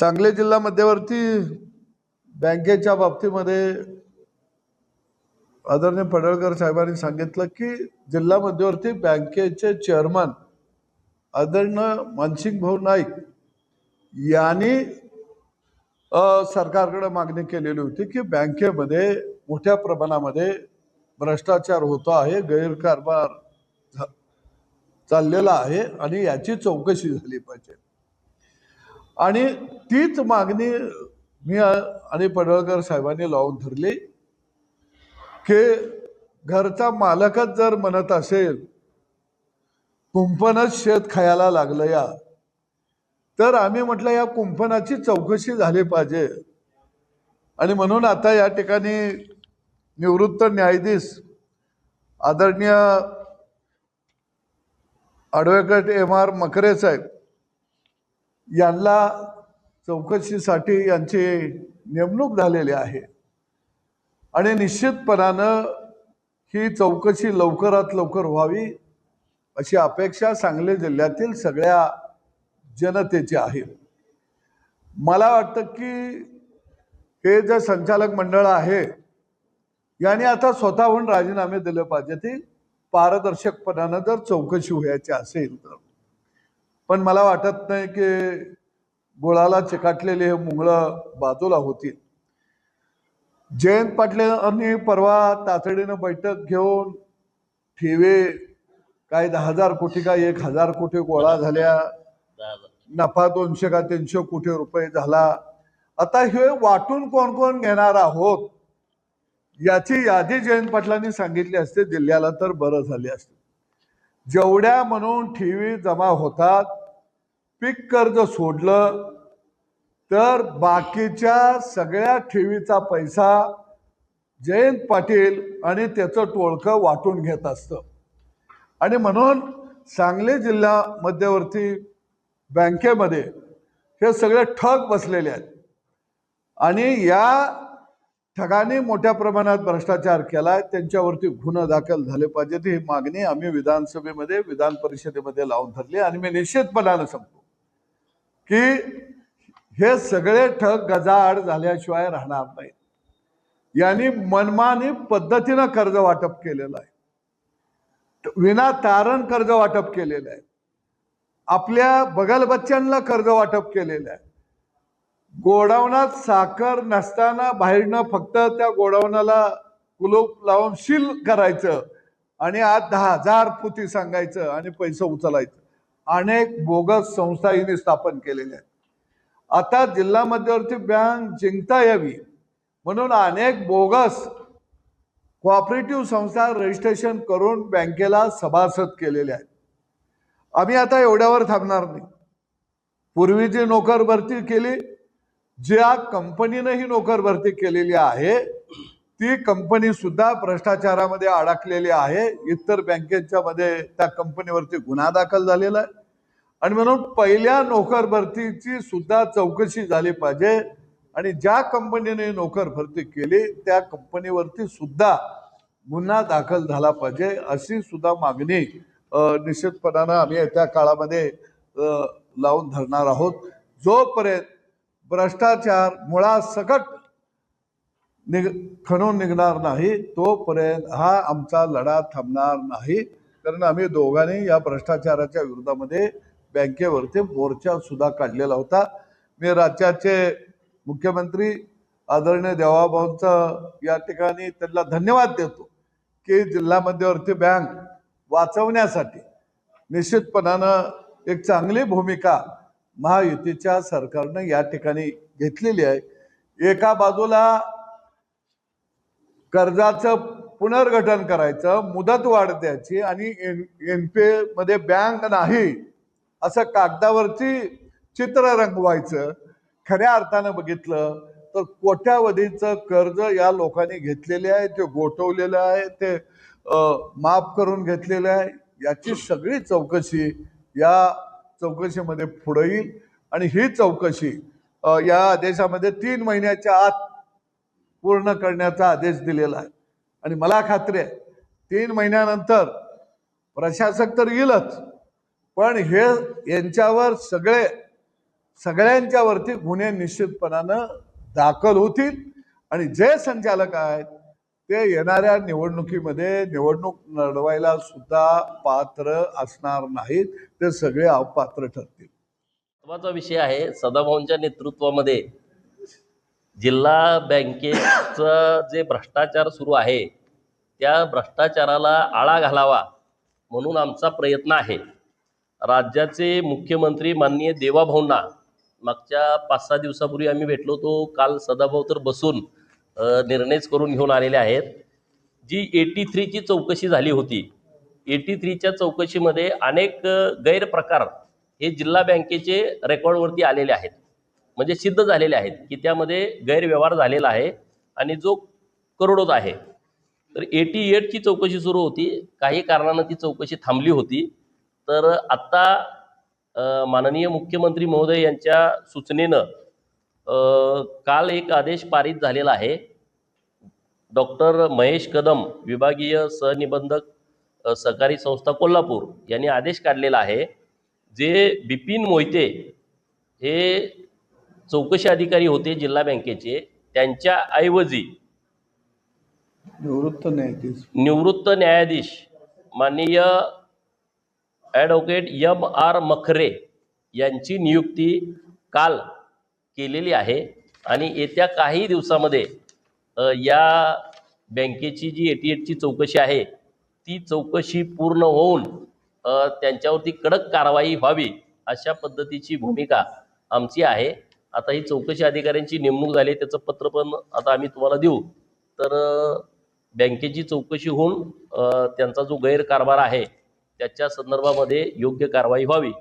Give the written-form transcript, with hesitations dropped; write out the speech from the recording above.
सांगली जिल्हा मध्यवर्ती बँकेच्या बाबतीमध्ये आदरणीय पडळकर साहेबांनी सांगितलं की जिल्हा मध्यवर्ती बँकेचे चेअरमन आदरणीय मानसिंग भाऊ नाईक यांनी सरकारकडे मागणी केलेली होती की बँकेमध्ये मोठ्या प्रमाणामध्ये भ्रष्टाचार होतो आहे, गैरकारभार चाललेला आहे आणि याची चौकशी झाली पाहिजे। आणि तीच मागणी मी आणि पडळकर साहेबांनी लावून धरली की घरचा मालकच जर म्हणत असेल कुंपणच शेत खायला लागलं या, तर आम्ही म्हटलं या कुंपणाची चौकशी झाली पाहिजे। आणि म्हणून आता या ठिकाणी निवृत्त न्यायाधीश आदरणीय ॲडव्होकेट M.R. मकरे साहेब यांना चौकशीसाठी यांची नेमणूक झालेली आहे आणि निश्चितपणानं ही चौकशी लवकरात लवकर व्हावी अशी अपेक्षा सांगली जिल्ह्यातील सगळ्या जनतेची आहे। मला वाटतं की हे जे संचालक मंडळ आहे यांनी आता स्वतःहून राजीनामे दिले पाहिजे ती पारदर्शकपणानं जर चौकशी व्हायची असेल तर। पण मला वाटत नाही की गुळाला चिकाटलेले हे मुंगळं बाजूला होतील। जयंत पाटलांनी परवा तातडीनं बैठक घेऊन ठेवे काय 10,000 कोटी का 1,000 कोटी गोळा झाल्या, नफा 200 का 300 कोटी रुपये झाला। आता हे वाटून कोण कोण घेणार आहोत याची यादी जयंत पाटलांनी सांगितली असते जिल्ह्याला तर बरं झाले असते। जेवढ्या म्हणून ठेवी जमा होतात, पीक कर्ज सोडलं तर बाकीच्या सगळ्या ठेवीचा पैसा जयंत पाटील आणि त्याचं टोळकं वाटून घेत असतं। आणि म्हणून सांगली जिल्हा मध्यवर्ती बँकेमध्ये हे सगळे ठग बसलेले आहेत आणि या ठगाने मोठ्या प्रमाणात भ्रष्टाचार केलाय, त्यांच्यावरती गुन्हा दाखल झाले पाहिजेत। ही मागणी आम्ही विधानसभेमध्ये विधान परिषदेमध्ये लावून धरली आणि मी निश्चितपणाने सांगतो की हे सगळे ठग गजाआड झाल्याशिवाय राहणार नाहीत। यांनी मनमानी पद्धतीनं कर्ज वाटप केलेलं आहे, विनातारण कर्ज वाटप केलेलं आहे, आपल्या बगल बच्च्यांना कर्ज वाटप केलेलं आहे। गोडाऊनात साखर नसताना बाहेरनं फक्त त्या गोडाऊनाला कुलूप लावून सील करायचं आणि आज 10,000 पोती सांगायचं आणि पैसे उचलायचं। अनेक बोगस संस्था यांनी स्थापन केलेल्या आहेत। आता जिल्हा मध्यवर्ती बँक जिंकता यावी म्हणून अनेक बोगस कोऑपरेटिव्ह संस्था रजिस्ट्रेशन करून बँकेला सभासद केलेले आहेत। आम्ही आता एवढ्यावर थांबणार नाही। पूर्वी जी नोकर भरती केली, ज्या कंपनीने ही नोकर भरती केलेली आहे ती कंपनी सुद्धा भ्रष्टाचारामध्ये अडकलेली आहे। इतर बँकेच्या मध्ये त्या कंपनीवरती गुन्हा दाखल झालेला आहे आणि म्हणून पहिल्या नोकर भरतीची सुद्धा चौकशी झाली पाहिजे आणि ज्या कंपनीने नोकर भरती केली त्या कंपनीवरती सुद्धा गुन्हा दाखल झाला पाहिजे अशी सुद्धा मागणी निश्चितपणाने आम्ही येत्या काळामध्ये लावून धरणार आहोत। जोपर्यंत भ्रष्टाचार मुळासकट खणून निघणार नाही तोपर्यंत हा आमचा लढा थांबणार नाही। कारण आम्ही दोघांनी या भ्रष्टाचाराच्या विरोधामध्ये बँकेवरती मोर्चा सुद्धा काढलेला होता। मी राज्याचे मुख्यमंत्री आदरणीय देवाभाऊंचा या ठिकाणी त्यांना धन्यवाद देतो की जिल्हा मध्यवर्ती बँक वाचवण्यासाठी निश्चितपणानं एक चांगली भूमिका महायुतीच्या सरकारने या ठिकाणी घेतलेली आहे। एका बाजूला कर्जाचं पुनर्गठन करायचं, मुदत वाढ द्यायची आणि NPA मध्ये बँक नाही असं कागदावरती चित्र रंगवायचं। खऱ्या अर्थानं बघितलं तर कोट्यावधीचं कर्ज या लोकांनी घेतलेले आहे, ते गोठवलेलं आहे, ते माफ करून घेतलेलं आहे। याची सगळी चौकशी या चौकशीमध्ये पुढे येईल आणि ही चौकशी या आदेशामध्ये 3 महिन्याच्या आत पूर्ण करण्याचा आदेश दिलेला आहे आणि मला खात्री आहे 3 महिन्यानंतर प्रशासक तर येईलच, पण हे यांच्यावर सगळे सगळ्यांच्यावरती गुन्हे निश्चितपणानं दाखल होतील आणि जे संचालक आहेत ते येणाऱ्या निवडणुकीमध्ये निवडणूक लढवायला सुद्धा पात्र असणार नाहीत, ते सगळे अपात्र ठरतील. महत्त्वाचा विषय आहे, सदाभाऊंच्या नेतृत्वामध्ये जिल्हा बँकेचा जे भ्रष्टाचार सुरू आहे त्या भ्रष्टाचाराला आळा घालावा म्हणून आमचा प्रयत्न आहे. राज्याचे मुख्यमंत्री माननीय देवाभाऊंना मागच्या 5-6 दिवसापूर्वी आम्ही भेटलो होतो. काल सदाभाऊ तर बसून निर्णयच करून घेऊन आलेले आहेत. जी 83ची चौकशी झाली होती, 83च्या चौकशीमध्ये अनेक गैरप्रकार हे जिल्हा बँकेचे रेकॉर्डवरती आलेले आहेत, म्हणजे सिद्ध झालेले आहेत की त्यामध्ये गैरव्यवहार झालेला आहे आणि जो करोडोच आहे. तर 88ची चौकशी सुरू होती, काही कारणानं ती चौकशी थांबली होती. तर आत्ता माननीय मुख्यमंत्री महोदय यांच्या सूचनेनं काल एक आदेश पारित झालेला आहे. डॉक्टर महेश कदम, विभागीय सहनिबंधक सहकारी संस्था कोल्हापूर यांनी आदेश काढलेला आहे. जे बिपिन मोहिते हे चौकशी अधिकारी होते जिल्हा बँकेचे, त्यांच्या ऐवजी निवृत्त न्यायाधीश माननीय ॲडव्होकेट M.R. मखरे यांची नियुक्ती काल केलेली आहे आणि येत्या काही दिवसामध्ये या बँकेची जी 88ची चौकशी आहे ती चौकशी पूर्ण होऊन त्यांच्यावरती कडक कारवाई व्हावी अशा पद्धतीची भूमिका आमची आहे. आता ही चौकशी अधिकाऱ्यांची नेमणूक झाली, त्याचं पत्र पण आता आम्ही तुम्हाला देऊ. तर बँकेची चौकशी होऊन त्यांचा जो गैरकारभार आहे त्याच्या संदर्भामध्ये योग्य कारवाई व्हावी